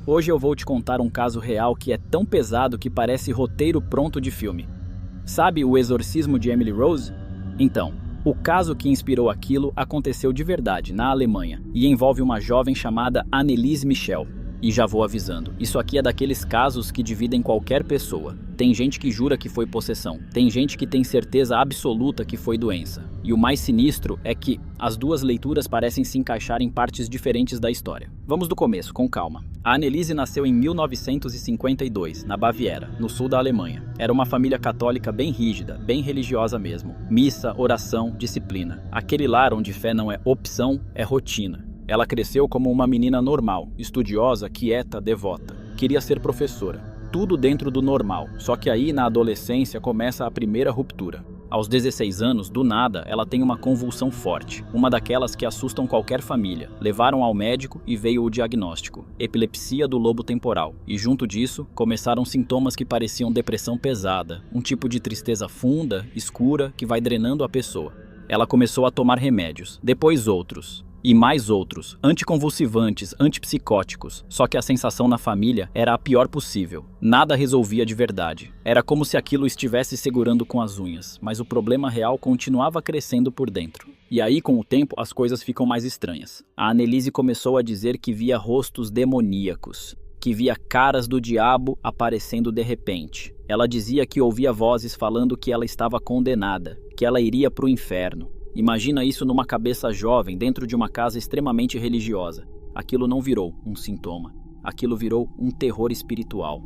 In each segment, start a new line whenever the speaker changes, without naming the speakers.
Hoje eu vou te contar um caso real que é tão pesado que parece roteiro pronto de filme. Sabe o exorcismo de Emily Rose? Então, o caso que inspirou aquilo aconteceu de verdade, na Alemanha, e envolve uma jovem chamada Anneliese Michel. E já vou avisando, isso aqui é daqueles casos que dividem qualquer pessoa. Tem gente que jura que foi possessão, tem gente que tem certeza absoluta que foi doença. E o mais sinistro é que as duas leituras parecem se encaixar em partes diferentes da história. Vamos do começo, com calma. A Anneliese nasceu em 1952, na Baviera, no sul da Alemanha. Era uma família católica bem rígida, bem religiosa mesmo. Missa, oração, disciplina. Aquele lar onde fé não é opção, é rotina. Ela cresceu como uma menina normal, estudiosa, quieta, devota. Queria ser professora. Tudo dentro do normal, só que aí na adolescência começa a primeira ruptura. Aos 16 anos, do nada, ela tem uma convulsão forte, uma daquelas que assustam qualquer família. Levaram ao médico e veio o diagnóstico: epilepsia do lobo temporal. E junto disso, começaram sintomas que pareciam depressão pesada, um tipo de tristeza funda, escura, que vai drenando a pessoa. Ela começou a tomar remédios, depois outros. E mais outros, anticonvulsivantes, antipsicóticos, só que a sensação na família era a pior possível. Nada resolvia de verdade. Era como se aquilo estivesse segurando com as unhas, mas o problema real continuava crescendo por dentro. E aí, com o tempo, as coisas ficam mais estranhas. A Anneliese começou a dizer que via rostos demoníacos, que via caras do diabo aparecendo de repente. Ela dizia que ouvia vozes falando que ela estava condenada, que ela iria para o inferno. Imagina isso numa cabeça jovem, dentro de uma casa extremamente religiosa. Aquilo não virou um sintoma. Aquilo virou um terror espiritual.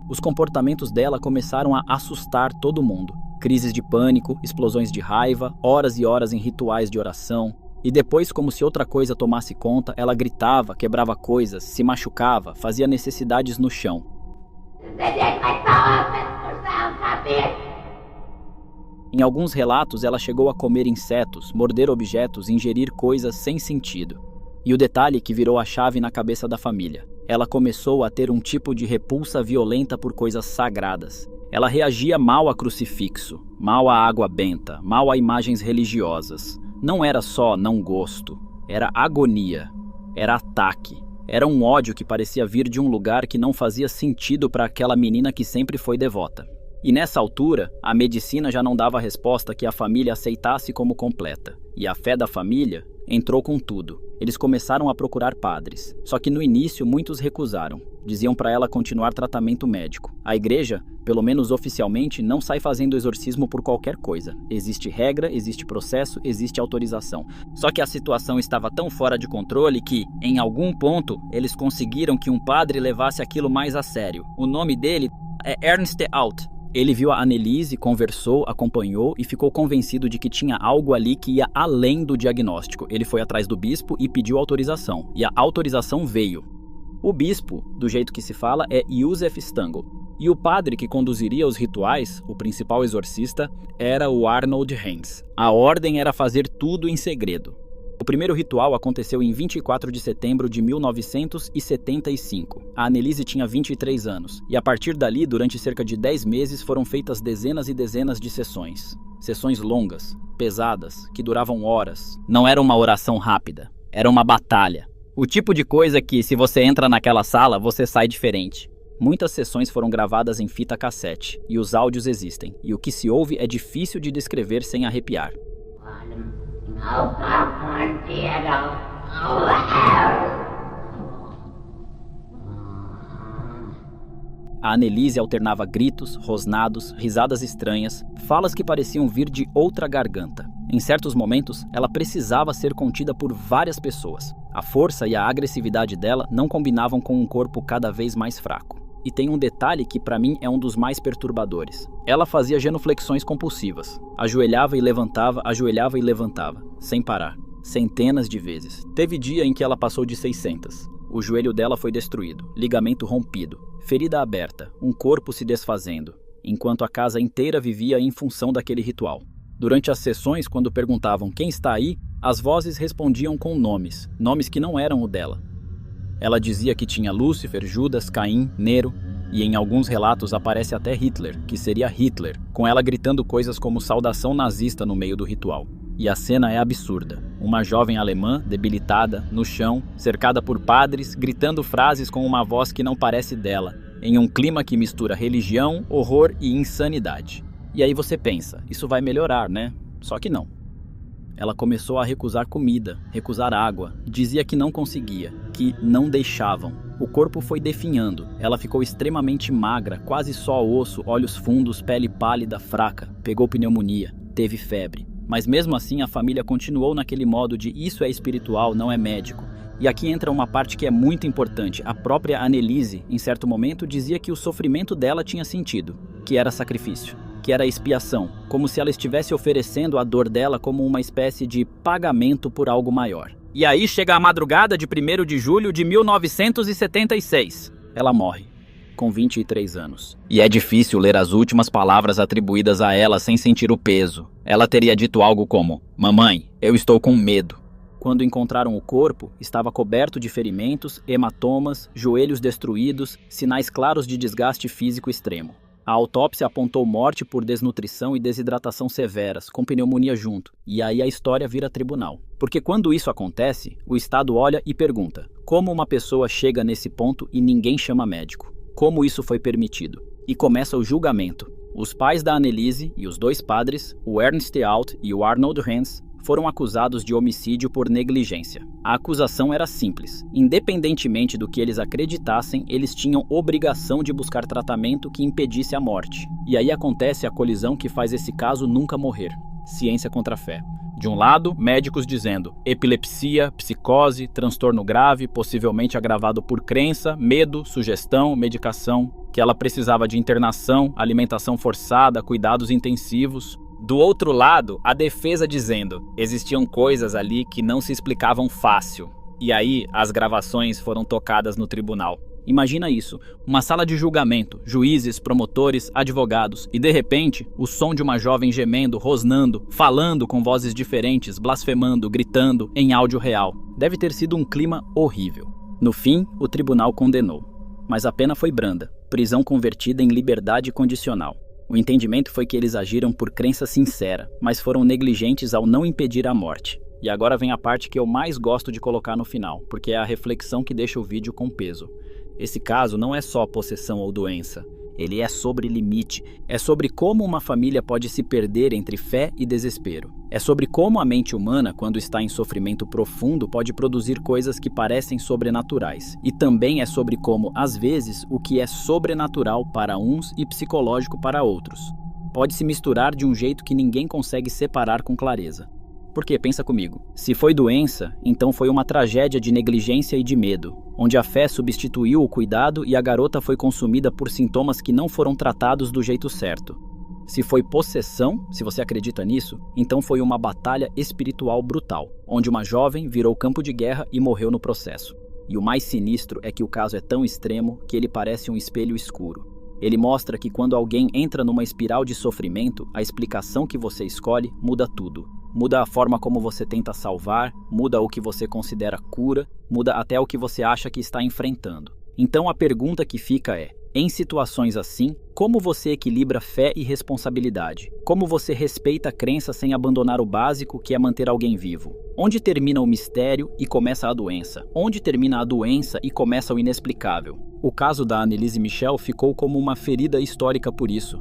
Os comportamentos dela começaram a assustar todo mundo. Crises de pânico, explosões de raiva, horas e horas em rituais de oração. E depois, como se outra coisa tomasse conta, ela gritava, quebrava coisas, se machucava, fazia necessidades no chão. Em alguns relatos, ela chegou a comer insetos, morder objetos, ingerir coisas sem sentido. E o detalhe que virou a chave na cabeça da família: ela começou a ter um tipo de repulsa violenta por coisas sagradas. Ela reagia mal a crucifixo, mal a água benta, mal a imagens religiosas. Não era só não gosto, era agonia, era ataque. Era um ódio que parecia vir de um lugar que não fazia sentido para aquela menina que sempre foi devota. E nessa altura, a medicina já não dava a resposta que a família aceitasse como completa. E a fé da família entrou com tudo. Eles começaram a procurar padres. Só que no início muitos recusaram. Diziam para ela continuar tratamento médico. A igreja, pelo menos oficialmente, não sai fazendo exorcismo por qualquer coisa. Existe regra, existe processo, existe autorização. Só que a situação estava tão fora de controle que, em algum ponto, eles conseguiram que um padre levasse aquilo mais a sério. O nome dele é Ernst Alt. Ele viu a Anneliese, conversou, acompanhou e ficou convencido de que tinha algo ali que ia além do diagnóstico. Ele foi atrás do bispo e pediu autorização. E a autorização veio. O bispo, do jeito que se fala, é Josef Stangl. E o padre que conduziria os rituais, o principal exorcista, era o Arnold Heinz. A ordem era fazer tudo em segredo. O primeiro ritual aconteceu em 24 de setembro de 1975. A Anneliese tinha 23 anos, e a partir dali, durante cerca de 10 meses, foram feitas dezenas e dezenas de sessões. Sessões longas, pesadas, que duravam horas. Não era uma oração rápida, era uma batalha. O tipo de coisa que, se você entra naquela sala, você sai diferente. Muitas sessões foram gravadas em fita cassete, e os áudios existem, e o que se ouve é difícil de descrever sem arrepiar. A Anneliese alternava gritos, rosnados, risadas estranhas, falas que pareciam vir de outra garganta. Em certos momentos, ela precisava ser contida por várias pessoas. A força e a agressividade dela não combinavam com um corpo cada vez mais fraco. E tem um detalhe que para mim é um dos mais perturbadores. Ela fazia genuflexões compulsivas. Ajoelhava e levantava, sem parar. Centenas de vezes. Teve dia em que ela passou de 600. O joelho dela foi destruído, ligamento rompido, ferida aberta, um corpo se desfazendo, enquanto a casa inteira vivia em função daquele ritual. Durante as sessões, quando perguntavam quem está aí, as vozes respondiam com nomes que não eram o dela. Ela dizia que tinha Lúcifer, Judas, Caim, Nero. E em alguns relatos aparece até Hitler, que seria Hitler, com ela gritando coisas como saudação nazista no meio do ritual. E a cena é absurda. Uma jovem alemã, debilitada, no chão, cercada por padres, gritando frases com uma voz que não parece dela, em um clima que mistura religião, horror e insanidade. E aí você pensa, isso vai melhorar, né? Só que não. Ela começou a recusar comida, recusar água, dizia que não conseguia, que não deixavam. O corpo foi definhando, ela ficou extremamente magra, quase só osso, olhos fundos, pele pálida, fraca, pegou pneumonia, teve febre. Mas mesmo assim a família continuou naquele modo de isso é espiritual, não é médico. E aqui entra uma parte que é muito importante. A própria Anneliese, em certo momento, dizia que o sofrimento dela tinha sentido, que era sacrifício, que era expiação, como se ela estivesse oferecendo a dor dela como uma espécie de pagamento por algo maior. E aí chega a madrugada de 1º de julho de 1976. Ela morre, com 23 anos. E é difícil ler as últimas palavras atribuídas a ela sem sentir o peso. Ela teria dito algo como: "Mamãe, eu estou com medo." Quando encontraram o corpo, estava coberto de ferimentos, hematomas, joelhos destruídos, sinais claros de desgaste físico extremo. A autópsia apontou morte por desnutrição e desidratação severas, com pneumonia junto. E aí a história vira tribunal. Porque quando isso acontece, o Estado olha e pergunta: como uma pessoa chega nesse ponto e ninguém chama médico? Como isso foi permitido? E começa o julgamento. Os pais da Anneliese e os 2 padres, o Ernst Alt e o Arnold Hens, foram acusados de homicídio por negligência. A acusação era simples. Independentemente do que eles acreditassem, eles tinham obrigação de buscar tratamento que impedisse a morte. E aí acontece a colisão que faz esse caso nunca morrer. Ciência contra a fé. De um lado, médicos dizendo epilepsia, psicose, transtorno grave, possivelmente agravado por crença, medo, sugestão, medicação, que ela precisava de internação, alimentação forçada, cuidados intensivos. Do outro lado, a defesa dizendo existiam coisas ali que não se explicavam fácil. E aí, as gravações foram tocadas no tribunal. Imagina isso, uma sala de julgamento, juízes, promotores, advogados, e de repente, o som de uma jovem gemendo, rosnando, falando com vozes diferentes, blasfemando, gritando, em áudio real. Deve ter sido um clima horrível. No fim, o tribunal condenou. Mas a pena foi branda, prisão convertida em liberdade condicional. O entendimento foi que eles agiram por crença sincera, mas foram negligentes ao não impedir a morte. E agora vem a parte que eu mais gosto de colocar no final, porque é a reflexão que deixa o vídeo com peso. Esse caso não é só possessão ou doença, ele é sobre limite, é sobre como uma família pode se perder entre fé e desespero. É sobre como a mente humana, quando está em sofrimento profundo, pode produzir coisas que parecem sobrenaturais. E também é sobre como, às vezes, o que é sobrenatural para uns e psicológico para outros pode se misturar de um jeito que ninguém consegue separar com clareza. Porque, pensa comigo, se foi doença, então foi uma tragédia de negligência e de medo, onde a fé substituiu o cuidado e a garota foi consumida por sintomas que não foram tratados do jeito certo. Se foi possessão, se você acredita nisso, então foi uma batalha espiritual brutal, onde uma jovem virou campo de guerra e morreu no processo. E o mais sinistro é que o caso é tão extremo que ele parece um espelho escuro. Ele mostra que quando alguém entra numa espiral de sofrimento, a explicação que você escolhe muda tudo. Muda a forma como você tenta salvar, muda o que você considera cura, muda até o que você acha que está enfrentando. Então a pergunta que fica é: em situações assim, como você equilibra fé e responsabilidade? Como você respeita a crença sem abandonar o básico, que é manter alguém vivo? Onde termina o mistério e começa a doença? Onde termina a doença e começa o inexplicável? O caso da Anneliese Michel ficou como uma ferida histórica por isso.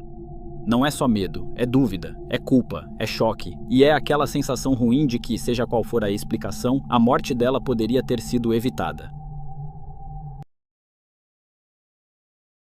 Não é só medo, é dúvida, é culpa, é choque. E é aquela sensação ruim de que, seja qual for a explicação, a morte dela poderia ter sido evitada.